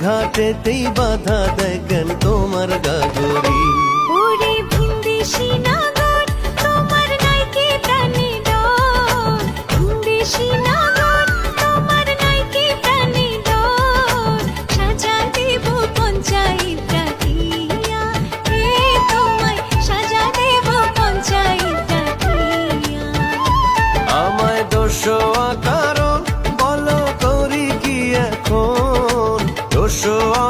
ঘাটেতেই বাধা দেয় কেন তোমার গাগরি। ওরে ভিনদেশি নাগর তোমার নাই কি প্রাণে ডর, ভিনদেশি নাগর তোমার নাই কি প্রাণে ডর, সাজা দেব পঞ্চায়েত ডাকিয়া, হে তোমায় সাজা দেব পঞ্চায়েত ডাকিয়া। আমায় দোষোয়া কারণ বলো করি কি এখন, দোষোয়া